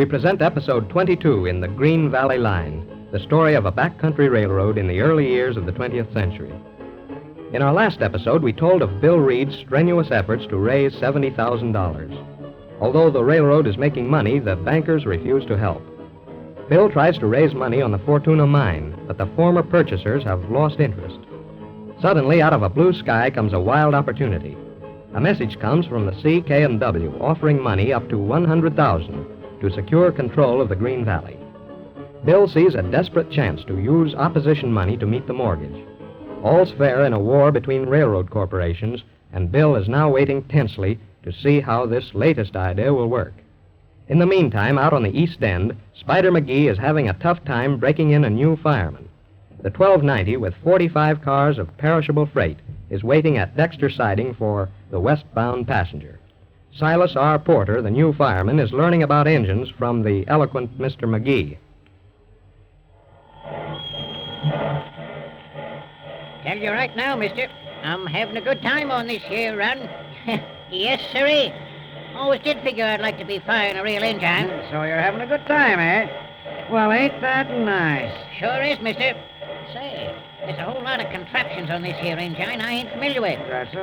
present episode 22 in the Green Valley Line, the story of a backcountry railroad in the early years of the 20th century. In our last episode, we told of Bill Reed's strenuous efforts to raise $70,000. Although the railroad is making money, the bankers refuse to help. Bill tries to raise money on the Fortuna mine, but the former purchasers have lost interest. Suddenly, out of a blue sky comes a wild opportunity. A message comes from the C.K.&W. offering money up to $100,000 to secure control of the Green Valley. Bill sees a desperate chance to use opposition money to meet the mortgage. All's fair in a war between railroad corporations, and Bill is now waiting tensely to see how this latest idea will work. In the meantime, out on the East End, Spider McGee is having a tough time breaking in a new fireman. The 1290, with 45 cars of perishable freight, is waiting at Dexter Siding for the westbound passenger. Silas R. Porter, the new fireman, is learning about engines from the eloquent Mr. McGee. Tell you right now, mister, I'm having a good time on this here run. Yes, sirree. Always did figure I'd like to be firing a real engine. So you're having a good time, eh? Well, ain't that nice? Sure is, mister. Say, there's a whole lot of contraptions on this here engine I ain't familiar with. That's so.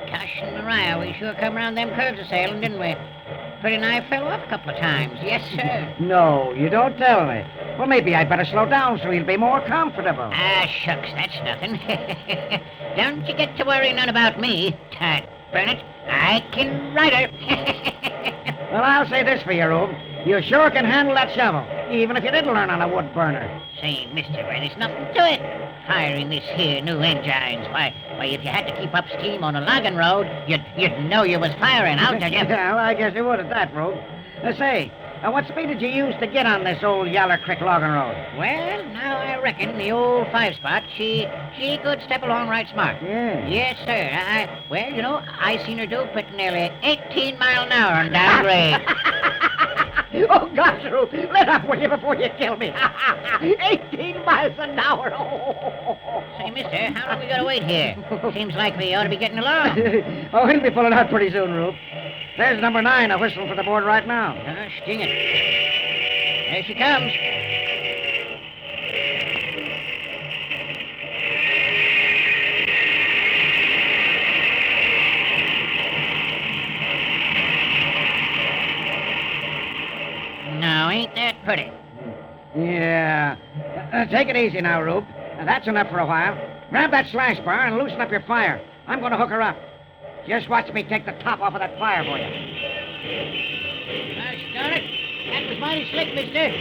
Gosh and Maria, we sure come around them curves a sailing, didn't we? Pretty nigh fell off a couple of times. Yes, sir. No, you don't tell me. Well, maybe I'd better slow down so he'll be more comfortable. Ah, shucks, that's nothing. Don't you get to worry none about me. Tut, burn it, I can ride her. Well, I'll say this for you, Rube. You sure can handle that shovel, even if you didn't learn on a wood burner. Say, mister, there's nothing to it. Firing this here new engines. Why, if you had to keep up steam on a logging road, you'd know you was firing, I'll tell you. Well, I guess you would at that, Rube. Say, what speed did you use to get on this old Yaller Creek logging road? Well, now I reckon the old five-spot, she could step along right smart. Yeah. Yes, sir. I seen her do pretty nearly 18 mile an hour on down grade. Oh, gosh, Rube, let up, will you, before you kill me. 18 miles an hour. Say, mister, how long we gotta wait here? Seems like we ought to be getting along. Oh, he'll be pulling out pretty soon, Rube. There's number 9 whistling for the board right now. Sting it. There she comes. Now, ain't that pretty? Yeah. Take it easy now, Rube. That's enough for a while. Grab that slash bar and loosen up your fire. I'm going to hook her up. Just watch me take the top off of that fire for you. Gosh darn it. That was mighty slick, mister.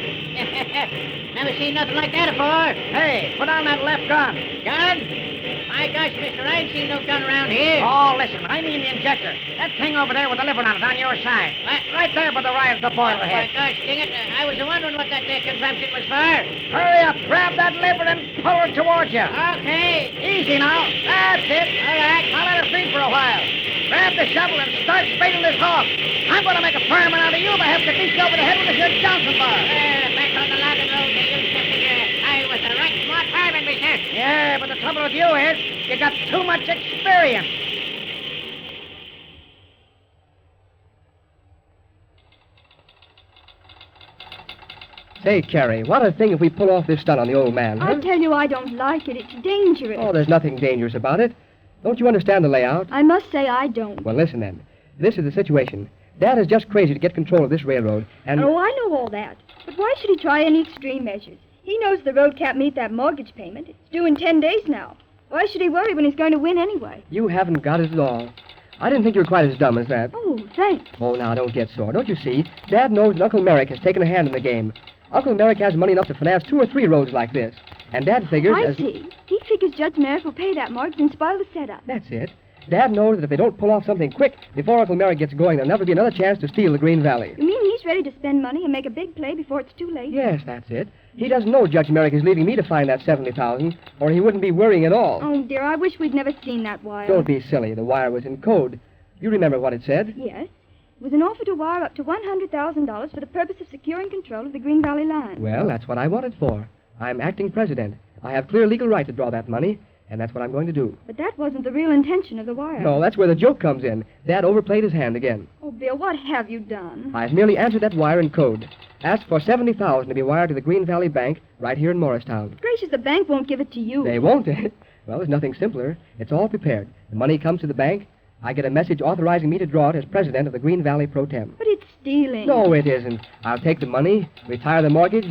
Never seen nothing like that before. Hey, put on that left gun. Gun? My gosh, mister, I ain't seen no gun around here. Oh, listen, I mean the injector. That thing over there with the liver on it on your side. Right there by the boiler head. My gosh, dang it. I was wondering what that there contraption was for. Hurry up, grab that liver and pull her towards you. Okay. Easy now. That's it. All right. I'll let her feed for a while. Grab the shovel and start spading this hog. I'm going to make a fireman out of you by having to beat you over the head with this here Johnson bar. Back on the logging road, you used to figure I was a right smart fireman, mister. Yeah, but the trouble with you is you got too much experience. Say, Carrie, what a thing if we pull off this stunt on the old man, huh? I tell you, I don't like it. It's dangerous. Oh, there's nothing dangerous about it. Don't you understand the layout? I must say I don't. Well, listen then. This is the situation. Dad is just crazy to get control of this railroad, and... Oh, I know all that. But why should he try any extreme measures? He knows the road can't meet that mortgage payment. It's due in 10 days now. Why should he worry when he's going to win anyway? You haven't got it at all. I didn't think you were quite as dumb as that. Oh, thanks. Oh, now, don't get sore. Don't you see? Dad knows that Uncle Merrick has taken a hand in the game. Uncle Merrick has money enough to finance 2 or 3 roads like this. And Dad figures... I see. He figures Judge Merrick will pay that mortgage and spoil the setup. That's it. Dad knows that if they don't pull off something quick before Uncle Merrick gets going, there'll never be another chance to steal the Green Valley. You mean he's ready to spend money and make a big play before it's too late? Yes, that's it. He doesn't know Judge Merrick is leaving me to find that $70,000, or he wouldn't be worrying at all. Oh, dear, I wish we'd never seen that wire. Don't be silly. The wire was in code. You remember what it said? Yes. It was an offer to wire up to $100,000 for the purpose of securing control of the Green Valley line. Well, that's what I want it for. I'm acting president. I have clear legal right to draw that money, and that's what I'm going to do. But that wasn't the real intention of the wire. No, that's where the joke comes in. Dad overplayed his hand again. Oh, Bill, what have you done? I've merely answered that wire in code. Asked for $70,000 to be wired to the Green Valley Bank right here in Morristown. Gracious, the bank won't give it to you. They won't, eh? Well, there's nothing simpler. It's all prepared. The money comes to the bank. I get a message authorizing me to draw it as president of the Green Valley Pro Tem. But it's stealing. No, it isn't. I'll take the money, retire the mortgage,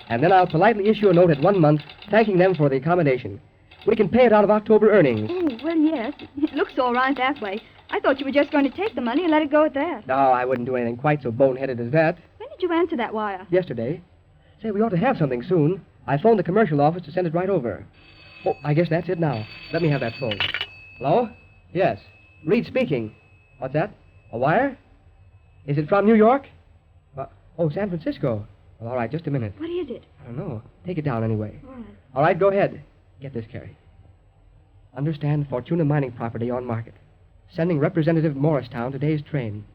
and then I'll politely issue a note at 1 month thanking them for the accommodation. We can pay it out of October earnings. Oh, well, yes. It looks all right that way. I thought you were just going to take the money and let it go at that. No, I wouldn't do anything quite so boneheaded as that. When did you answer that wire? Yesterday. Say, we ought to have something soon. I phoned the commercial office to send it right over. Oh, I guess that's it now. Let me have that phone. Hello? Yes. Reed speaking. What's that? A wire? Is it from New York? Oh, San Francisco. Well, all right, just a minute. What is it? I don't know. Take it down anyway. All right. All right, go ahead. Get this, Carrie. Understand Fortuna mining property on market. Sending Representative Morristown today's train.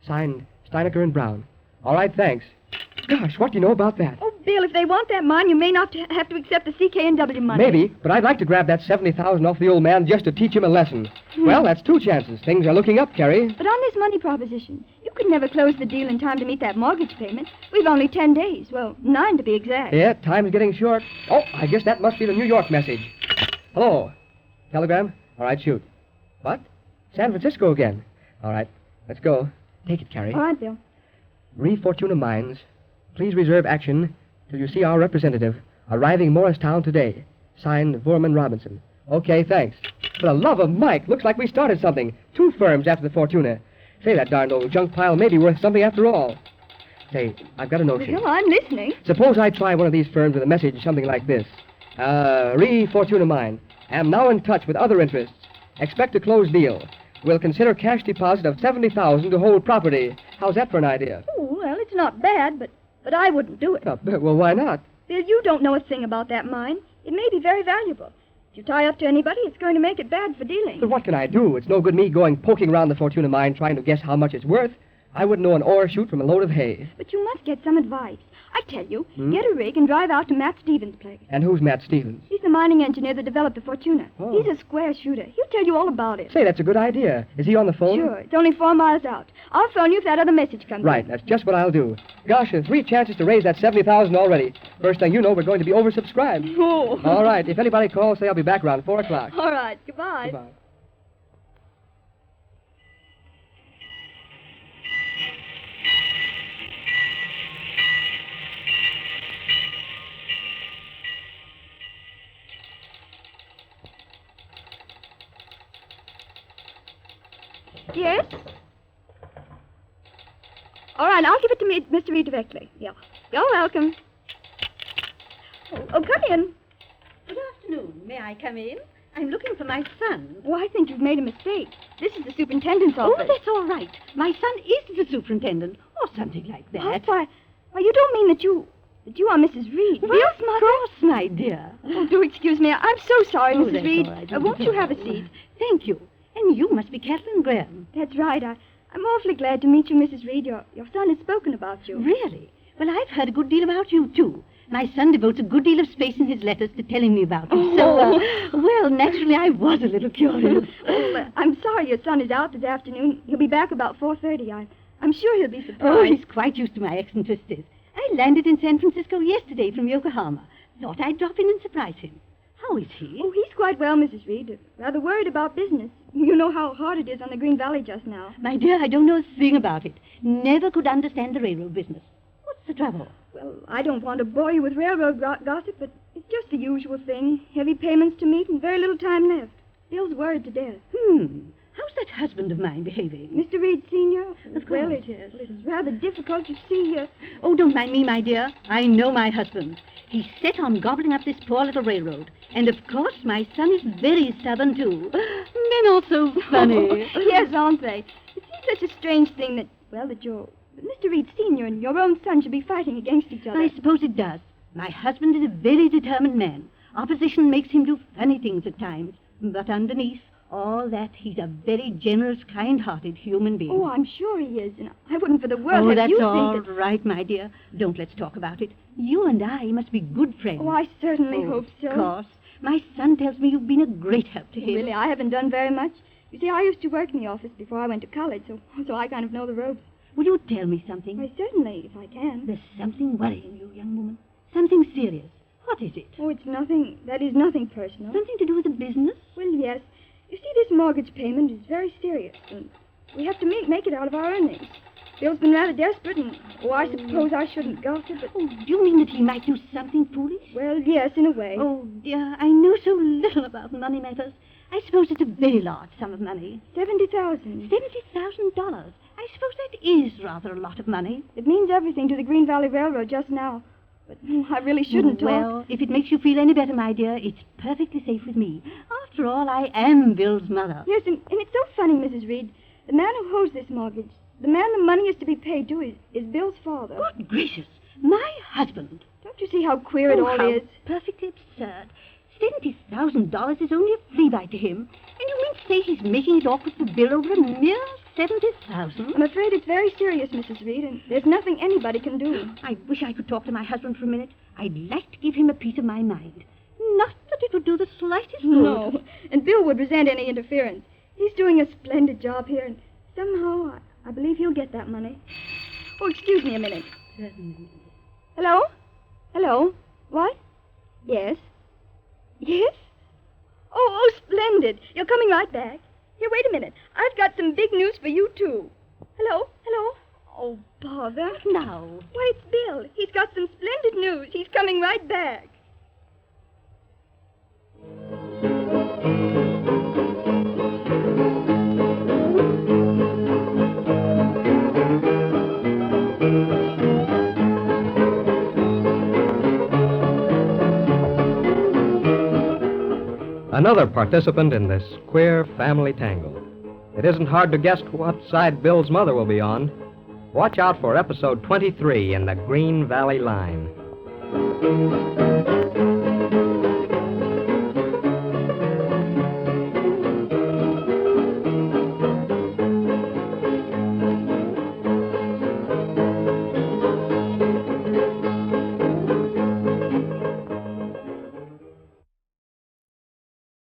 Signed, Steinecker and Brown. All right, thanks. Gosh, what do you know about that? Oh, Bill, if they want that mine, you may not have to accept the CK&W money. Maybe, but I'd like to grab that $70,000 off the old man just to teach him a lesson. Well, that's 2 chances. Things are looking up, Carrie. But on this money proposition, you could never close the deal in time to meet that mortgage payment. We've only 10 days. Well, 9 to be exact. Yeah, time's getting short. Oh, I guess that must be the New York message. Hello. Telegram? All right, shoot. What? San Francisco again. All right, let's go. Take it, Carrie. All right, Bill. Fortuna Mines, please reserve action till you see our representative arriving Morristown today. Signed, Vorman Robinson. Okay, thanks. For the love of Mike, looks like we started something. 2 firms after the Fortuna. Say, that darned old junk pile may be worth something after all. Say, I've got a notion. Bill, I'm listening. Suppose I try one of these firms with a message something like this. Fortuna Mine. Am now in touch with other interests. Expect to close deal. Will consider cash deposit of $70,000 to hold property. How's that for an idea? Oh, well, it's not bad, but I wouldn't do it. Well, why not? Bill, you don't know a thing about that mine. It may be very valuable. If you tie up to anybody, it's going to make it bad for dealing. But what can I do? It's no good me going poking around the Fortuna mine trying to guess how much it's worth. I wouldn't know an ore shoot from a load of hay. But you must get some advice. I tell you, get a rig and drive out to Matt Stevens' place. And who's Matt Stevens? He's the mining engineer that developed the Fortuna. Oh. He's a square shooter. He'll tell you all about it. Say, that's a good idea. Is he on the phone? Sure. It's only 4 miles out. I'll phone you if that other message comes Right, in. that's just what I'll do. Gosh, there's 3 chances to raise that $70,000 already. First thing you know, we're going to be oversubscribed. Oh. All right, if anybody calls, say I'll be back around 4 o'clock. All right. Goodbye. Goodbye. Yes? All right, I'll give it to Mr. Reed directly. Yeah. You're welcome. Oh, come in. Good afternoon. May I come in? I'm looking for my son. Oh, I think you've made a mistake. This is the superintendent's Oh, office. that's all right. My son is the superintendent, or something like that. Oh, why, you don't mean that you are Mrs. Reed, Well, Bill's of mother? course, my dear. Oh, do excuse me. I'm so sorry, Oh, Mrs. that's Reed. all right. Won't you have a seat? Thank you. And you must be Kathleen Graham. That's right. I'm awfully glad to meet you, Mrs. Reed. Your son has spoken about you. Really? Well, I've heard a good deal about you, too. My son devotes a good deal of space in his letters to telling me about you. So, well, naturally, I was a little curious. Well, I'm sorry your son is out this afternoon. He'll be back about 4:30. I'm sure he'll be surprised. Oh, he's quite used to my eccentricities. I landed in San Francisco yesterday from Yokohama. Thought I'd drop in and surprise him. How is he? Oh, he's quite well, Mrs. Reed. Rather worried about business. You know how hard it is on the Green Valley just now. My dear, I don't know a thing about it. Never could understand the railroad business. What's the trouble? Well, I don't want to bore you with railroad gossip, but it's just the usual thing. Heavy payments to meet and very little time left. Bill's worried to death. How's that husband of mine behaving? Mr. Reed, Sr.? Of Well, course, yes. it's rather difficult, you see. Oh, don't mind me, my dear. I know my husband. He's set on gobbling up this poor little railroad. And, of course, my son is very stubborn, too. Men are so funny. Yes, aren't they? It seems such a strange thing that Mr. Reed Sr. and your own son should be fighting against each other. I suppose it does. My husband is a very determined man. Opposition makes him do funny things at times. But underneath all that, he's a very generous, kind-hearted human being. Oh, I'm sure he is, and I wouldn't for the world Oh, have that's you all think that... right, my dear. Don't let's talk about it. You and I must be good friends. Oh, I certainly hope so. Of course. My son tells me you've been a great help to him. Really, I haven't done very much. You see, I used to work in the office before I went to college, so I kind of know the ropes. Will you tell me something? Why, certainly, if I can. There's something worrying you, young woman. Something serious. What is it? Oh, it's nothing. That is nothing personal. Something to do with the business? Well, yes. You see, this mortgage payment is very serious, and we have to make it out of our earnings. Bill's been rather desperate, and, I suppose I shouldn't gossip, but... Oh, do you mean that he might do something foolish? Well, yes, in a way. Oh, dear, I know so little about money matters. I suppose it's a very large sum of money. $70,000. $70,000. I suppose that is rather a lot of money. It means everything to the Green Valley Railroad just now. But I really shouldn't talk. Well, if it makes you feel any better, my dear, it's perfectly safe with me. After all, I am Bill's mother. Yes, and it's so funny, Mrs. Reed. The man who holds this mortgage, the man the money is to be paid to, is Bill's father. Good gracious, my husband. Don't you see how queer it all how is? Perfectly absurd. $70,000 is only a flea bite to him. And you mean to say he's making it awkward for Bill over a mere $70,000? I'm afraid it's very serious, Mrs. Reed, and there's nothing anybody can do. I wish I could talk to my husband for a minute. I'd like to give him a piece of my mind. Not that it would do the slightest good. No, and Bill would resent any interference. He's doing a splendid job here, and somehow I believe he'll get that money. Oh, excuse me a minute. Certainly. Hello? Hello? What? Yes? Yes? Oh, splendid. You're coming right back. Here, wait a minute. I've got some big news for you, too. Hello? Hello? Oh, bother. Now. Why, it's Bill. He's got some splendid news. He's coming right back. Another participant in this queer family tangle. It isn't hard to guess what side Bill's mother will be on. Watch out for episode 23 in the Green Valley Line.